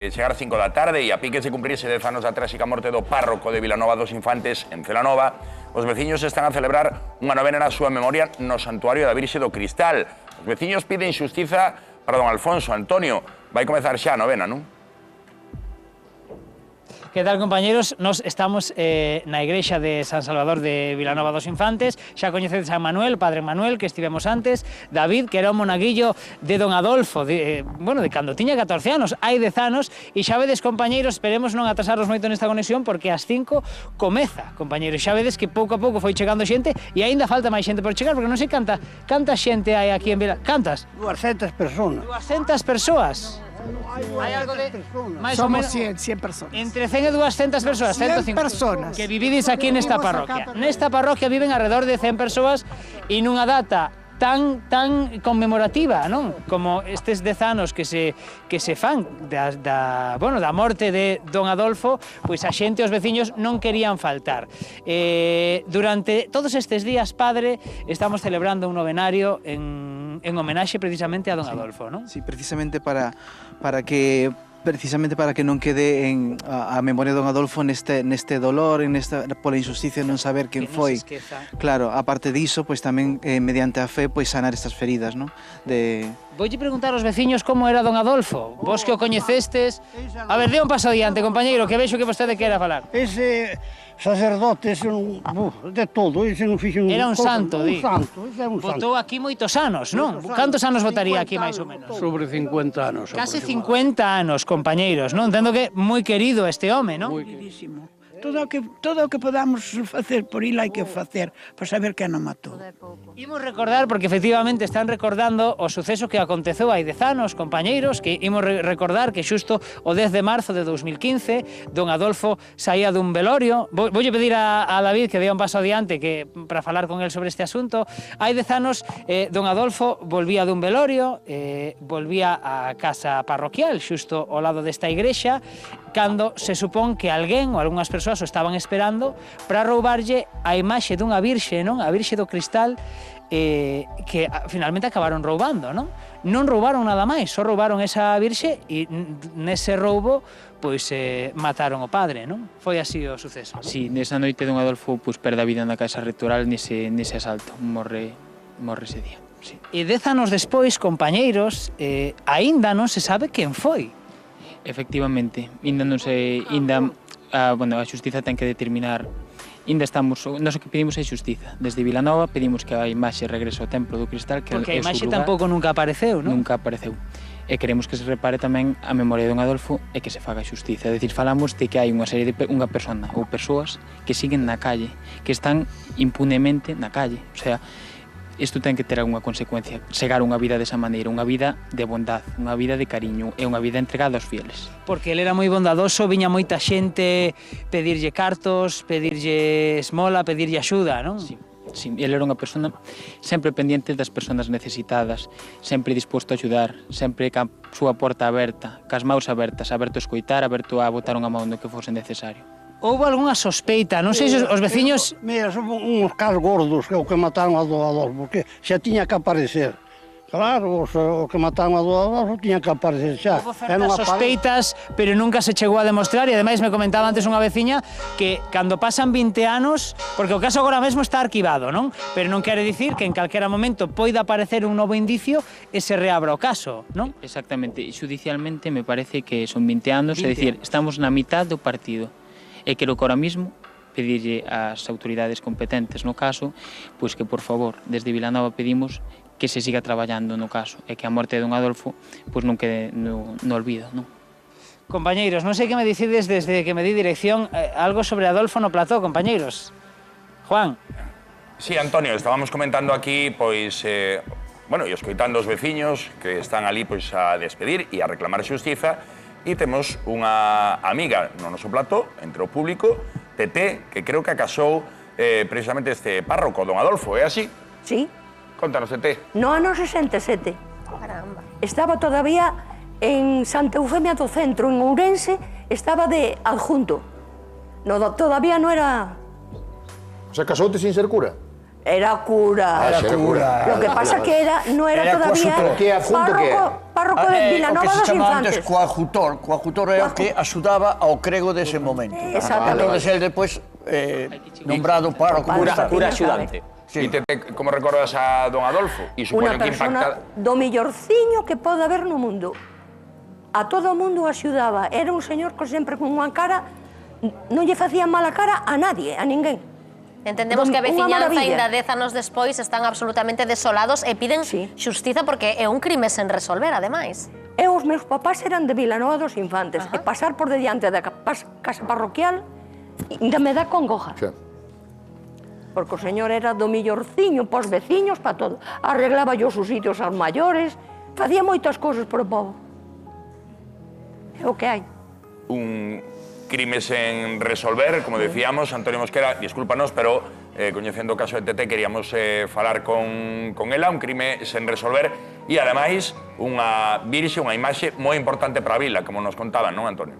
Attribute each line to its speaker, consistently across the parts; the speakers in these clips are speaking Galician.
Speaker 1: Chegar 5 da tarde e a piques de cumprirse 10 anos da tráxica morte do párroco de Vilanova dos Infantes en Celanova, os veciños están a celebrar unha novena na súa memoria no Santuario da Virxe do Cristal. Os veciños piden xustiza para don Alfonso. Antonio, vai comezar xa a novena, non?
Speaker 2: Que tal, compañeros? Nos estamos na igrexa de San Salvador de Vilanova dos Infantes. Xa coñecedes a Manuel, padre Manuel, que estivemos antes. David, que era un monaguillo de don Adolfo, de cando tiña 14 anos, hai 10 anos. E xa vedes, compañeros, esperemos non atrasarnos moito nesta conexión, porque ás 5 comeza, compañeros. Xa vedes que pouco a pouco foi chegando xente e aínda falta máis xente por chegar, porque non sei canta xente hai aquí en Vilanova. Cantas?
Speaker 3: 200 personas.
Speaker 2: 200 persoas. Hai algo de máis ou menos
Speaker 3: 100 personas.
Speaker 2: entre 100 e 200 persoas,
Speaker 3: 100 personas.
Speaker 2: que vivides aquí nesta parroquia. Nesta parroquia viven alrededor de 100 persoas e nunha data tan conmemorativa, non? Como estes 10 anos que se fan da morte de don Adolfo, pois a xente, os veciños non querían faltar. Durante todos estes días, padre, estamos celebrando un novenario en homenaxe precisamente a don Adolfo, non?
Speaker 4: Sí, precisamente para que non quede a memoria de don Adolfo neste dolor, pola injusticia non saber quen foi. Claro, aparte diso, pois tamén mediante a fe, pois sanar estas feridas, non?
Speaker 2: Voulle preguntar aos veciños como era don Adolfo. Vos que o coñecestes. A ver, dé un paso adiante, compañeiro, que vexo que vostede quera falar.
Speaker 3: Ese sacerdote, de todo, ese non fixo...
Speaker 2: Era un santo, di.
Speaker 3: Un santo, ese é un santo.
Speaker 2: Votou aquí moitos anos, non? Cantos anos votaría aquí, máis ou menos?
Speaker 5: Sobre 50 anos.
Speaker 2: Case 50 anos, compañeiros, non? Entendo que moi querido este home, non?
Speaker 5: Moi
Speaker 6: Queridísimo. Todo o que podamos facer por il hai que facer para saber quen o matou.
Speaker 2: Imos recordar, porque efectivamente están recordando o suceso que aconteceu hai 10 anos, compañeiros, que imos recordar que xusto o 10 de marzo de 2015 don Adolfo saía dun velorio. Voulle pedir a David que dea un paso adiante para falar con el sobre este asunto. Hai 10 anos don Adolfo volvía dun velorio, volvía á casa parroquial, xusto ao lado desta igrexa, cando se supón que alguén ou algunhas persoas o estaban esperando para roubarlle a imaxe dunha virxe, non? A Virxe do Cristal, que finalmente acabaron roubando, non? Non roubaron nada máis, só roubaron esa virxe e nese roubo pois mataron o padre, non? Foi así o suceso.
Speaker 7: Sí, nesa noite don Adolfo pois perde a vida na casa ritual nese asalto, morre ese día, sí.
Speaker 2: E 10 anos despois, compañeiros, aínda non se sabe quen foi.
Speaker 7: Efectivamente, a xustiza ten que determinar. Nós o que pedimos é xustiza. Desde Vilanova pedimos que a imaxe regrese ao Templo do Cristal, que
Speaker 2: porque a imaxe tampouco nunca apareceu, non?
Speaker 7: Nunca apareceu. E queremos que se repare tamén a memoria de don Adolfo e que se faga xustiza. É dicir, falamos de que hai unha serie de unha persona ou persoas que siguen na calle, que están impunemente na calle. O sea, isto ten que ter algunha consecuencia. Segar unha vida desa maneira, unha vida de bondad, unha vida de cariño e unha vida entregada aos fieles.
Speaker 2: Porque ele era moi bondadoso, viña moita xente pedirlle cartos, pedirlle esmola, pedirlle axuda, non?
Speaker 7: Sí, ele era unha persona sempre pendiente das persoas necesitadas, sempre disposto a axudar, sempre ca súa porta aberta, cas maus abertas, aberto a escoitar, aberto a botar unha mão no que fose necesario.
Speaker 2: Houve algunha sospeita, non sei se os veciños...
Speaker 3: Mira, son uns cas gordos que o que mataron a do Adolfo, porque xa tiña que aparecer. Claro, o que mataron a do Adolfo tiña que aparecer xa.
Speaker 2: Houve certas sospeitas, pero nunca se chegou a demostrar, e ademais me comentaba antes unha veciña que cando pasan 20 anos, porque o caso agora mesmo está arquivado, non? Pero non quere dicir que en calquera momento poida aparecer un novo indicio e se reabra o caso, non?
Speaker 7: Exactamente, xudicialmente me parece que son 20 anos, é dicir, estamos na mitad do partido. E quero que ahora mismo pedirlle ás autoridades competentes no caso, pois que, por favor, desde Vilanova pedimos que se siga traballando no caso e que a morte de don Adolfo pois non quede no olvido, non?
Speaker 2: Compañeiros, non sei que me dicides desde que me di dirección algo sobre Adolfo no plató, compañeiros. Juan.
Speaker 1: Sí, Antonio, estábamos comentando aquí, pois, e escoitando os veciños que están ali pois a despedir e a reclamar xustiza. E temos unha amiga no noso plató, entre o público, Tete, que creo que casou precisamente este párroco, don Adolfo, é así?
Speaker 8: Sí.
Speaker 1: Contanos, Tete.
Speaker 8: No ano 67.
Speaker 9: Caramba.
Speaker 8: Estaba todavía en Santa Eufemia do Centro, en Ourense, estaba de adjunto. Todavía non era...
Speaker 10: O sea, casoute sin ser cura?
Speaker 8: Era cura.
Speaker 5: Era cura.
Speaker 8: Lo que pasa que no era todavía párroco de Vilanova dos Infantes.
Speaker 5: O que se chama antes coadjutor era o que axudaba ao crego dese momento.
Speaker 8: Exactamente.
Speaker 5: Entón, el despois nombrado párroco.
Speaker 9: Cura axudante.
Speaker 1: E como recordas a don Adolfo? E
Speaker 8: Unha
Speaker 1: supoño que
Speaker 8: persona
Speaker 1: impacta...
Speaker 8: do millorciño que pode haber no mundo. A todo o mundo axudaba. Era un señor que sempre con unha cara, non lle facía mala cara a nadie, a ninguén.
Speaker 10: Entendemos que a veciñanza ainda 10 anos despois están absolutamente desolados e piden xustiza porque é un crime sen resolver, ademais.
Speaker 8: E os meus papás eran de Vilanova dos Infantes. E pasar por diante da casa parroquial ainda me dá congoja. Porque o señor era do millorciño, pos veciños, para todo. Arreglaba yo os sitios aos maiores, facía moitas cousas por o povo. É o que hai.
Speaker 1: Un crime sen resolver, como decíamos, Antonio Mosquera, discúlpanos, pero coñecendo o caso de Tete, queríamos falar con ela, un crime sen resolver, e ademais unha virxe, unha imaxe moi importante para a vila, como nos contaban, non, Antonio?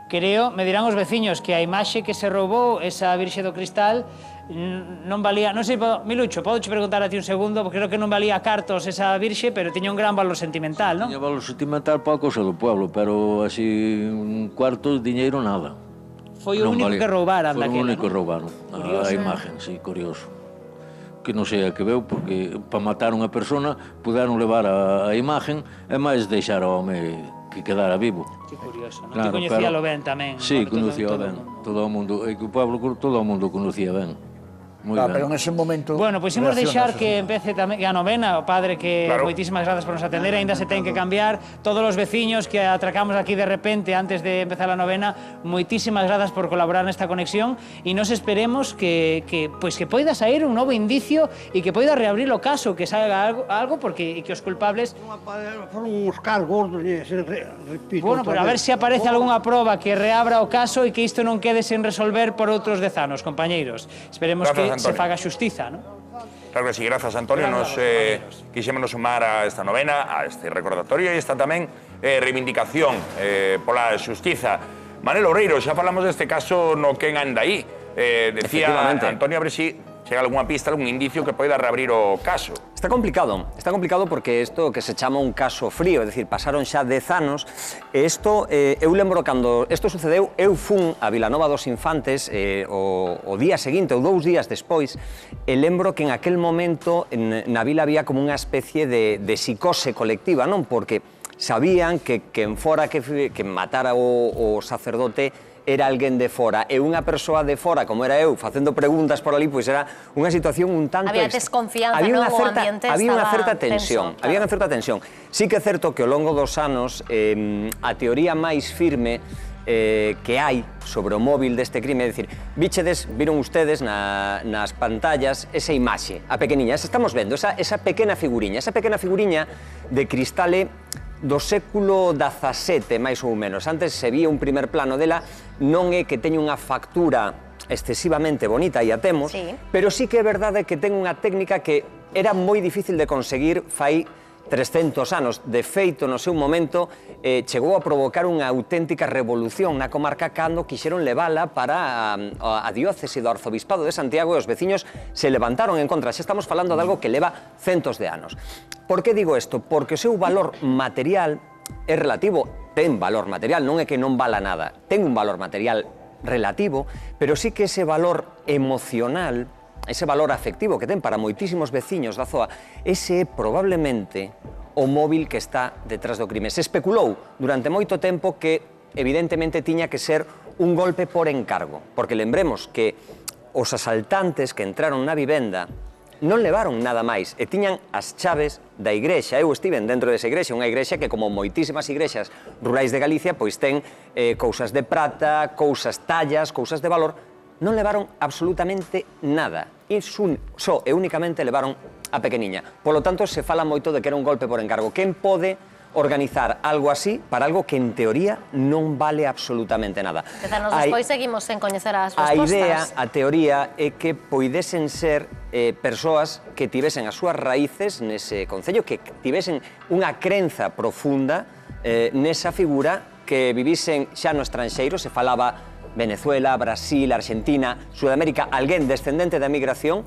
Speaker 2: Creo, me dirán os veciños, que a imaxe que se roubou, esa Virxe do Cristal, non valía... Non sei, Milucho, podo te preguntar a ti un segundo, porque creo que non valía cartos esa Virxe, pero tiña un gran valor sentimental, non?
Speaker 11: Tiña valor sentimental para a cousa do pueblo, pero así un cuarto de diñeiro nada.
Speaker 2: Foi o único que roubaran daquela, non?
Speaker 11: Foi o único que roubaron, a imagen, sí, curioso. Que non sei a que veu, porque para matar unha persona puderon levar a imagen e máis deixar ao home que quedara vivo.
Speaker 2: Que curioso, non? Claro, ti coñecíalo ben tamén.
Speaker 11: Sí, conocía ben, todo o mundo, e que o pueblo todo o mundo conocía ben.
Speaker 5: Pero en ese momento...
Speaker 2: Bueno, pois imos deixar que empece tamén a novena, o padre que moitísimas grazas por nos atender, aínda se ten que cambiar, todos os veciños que atracamos aquí de repente antes de empezar a novena, moitísimas grazas por colaborar nesta conexión e nos esperemos que poida sair un novo indicio e que poida reabrir o caso, que salga algo porque que os culpables...
Speaker 3: Foron uns cargos, repito...
Speaker 2: Bueno, pero a ver se aparece algunha proba que reabra o caso e que isto non quede sen resolver por outros 10 anos, compañeiros. Esperemos que se faga xustiza, non?
Speaker 1: Claro que sí, grazas, Antonio. Nos quixémonos sumar a esta novena, a este recordatorio e esta tamén reivindicación pola xustiza. Manel Oureiro, xa falamos deste caso no quen anda aí. Decía Antonio, a ver si chega algunha pista, algún indicio que poida reabrir o caso.
Speaker 9: Está complicado porque isto que se chama un caso frío, é dicir, pasaron xa 10 anos, e isto, eu lembro cando isto sucedeu, eu fun a Vilanova dos Infantes o día seguinte, ou 2 días despois, e lembro que en aquel momento na vila había como unha especie de psicose colectiva, non? Porque sabían que quen fora que matara o sacerdote era alguén de fora, e unha persoa de fora, como era eu, facendo preguntas por ali, pois era unha situación un tanto...
Speaker 10: Había desconfianza, non? O ambiente
Speaker 9: había unha certa
Speaker 10: tenso.
Speaker 9: Había unha certa tensión. Sí que é certo que ao longo dos anos a teoría máis firme que hai sobre o móvil deste crime, é dicir, viron ustedes nas pantallas esa imaxe, a pequeniña, esa estamos vendo, esa pequena figuriña de cristale do século XVII, máis ou menos. Antes se vía un primer plano dela, non é que teña unha factura excesivamente bonita, e a temos, pero sí que é verdade que ten unha técnica que era moi difícil de conseguir fai 300 anos. De feito, no seu momento, chegou a provocar unha auténtica revolución na comarca cando quixeron levala para a diócese do arzobispado de Santiago, e os veciños se levantaron en contra. Xa estamos falando de algo que leva centos de anos. Por que digo isto? Porque o seu valor material é relativo, ten valor material, non é que non vala nada, ten un valor material relativo, pero sí que ese valor emocional, ese valor afectivo que ten para moitísimos veciños da zoa, ese é probablemente o móvil que está detrás do crime. Se especulou durante moito tempo que evidentemente tiña que ser un golpe por encargo, porque lembremos que os asaltantes que entraron na vivenda non levaron nada máis e tiñan as chaves da igrexa. Eu estiven dentro desa igrexa, unha igrexa que, como moitísimas igrexas rurais de Galicia, pois ten cousas de prata, cousas tallas, cousas de valor. Non levaron absolutamente nada. E só e únicamente levaron a pequeniña. Polo tanto, se fala moito de que era un golpe por encargo. Quen pode organizar algo así para algo que en teoría non vale absolutamente nada?
Speaker 10: Dezanos despois seguimos sen coñecer as respostas.
Speaker 9: A teoría é que poidesen ser persoas que tivesen as súas raíces nese concello, que tivesen unha crenza profunda nesa figura, que vivisen xa no estranxeiro. Se falaba Venezuela, Brasil, Argentina, Sudamérica, alguén descendente da migración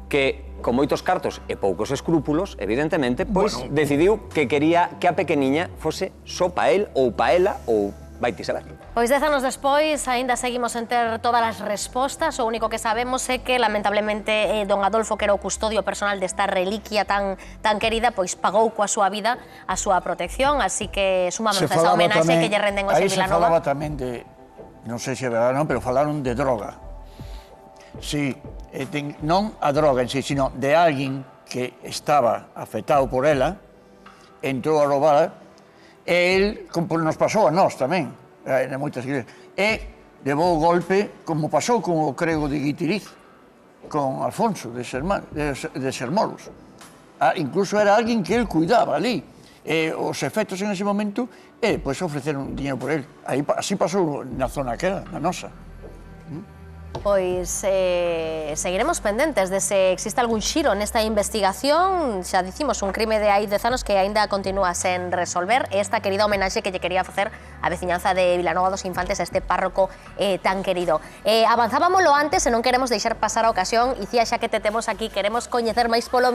Speaker 9: que, con moitos cartos e poucos escrúpulos, evidentemente, pois decidiu que quería que a pequeniña fose só pa él ou pa ela ou vaite saber.
Speaker 10: Pois 10 anos despois, aínda seguimos sen ter todas as respostas, o único que sabemos é que, lamentablemente, don Adolfo, que era o custodio personal desta reliquia tan querida, pois pagou coa súa vida a súa protección, así que sumamos a esa homenaxe que lle renden hoxe en Vilanova.
Speaker 5: Aí se falaba tamén de, non sei se é verdade ou non, pero falaron de droga. Sí, non a droga en sí, sino de alguén que estaba afectado por ela, entrou a roubar, e el, como nos pasou a nós tamén, en moitas iglesias, e levou o golpe, como pasou con o crego de Guitiriz, con Alfonso de Sermolos. Incluso era alguén que el cuidaba ali, os efectos en ese momento, pois ofreceron dinheiro por el. Así pasou na zona que era, na nosa.
Speaker 10: Pois seguiremos pendentes de se existe algún xiro nesta investigación. Xa dicimos, un crime de hai 10 anos que aínda continúa sen resolver. Esta querida homenaxe que lle quería facer a veciñanza de Vilanova dos Infantes a este párroco tan querido. Avanzábamoslo antes e non queremos deixar pasar a ocasión. Icía, xa que te temos aquí, queremos coñecer máis polo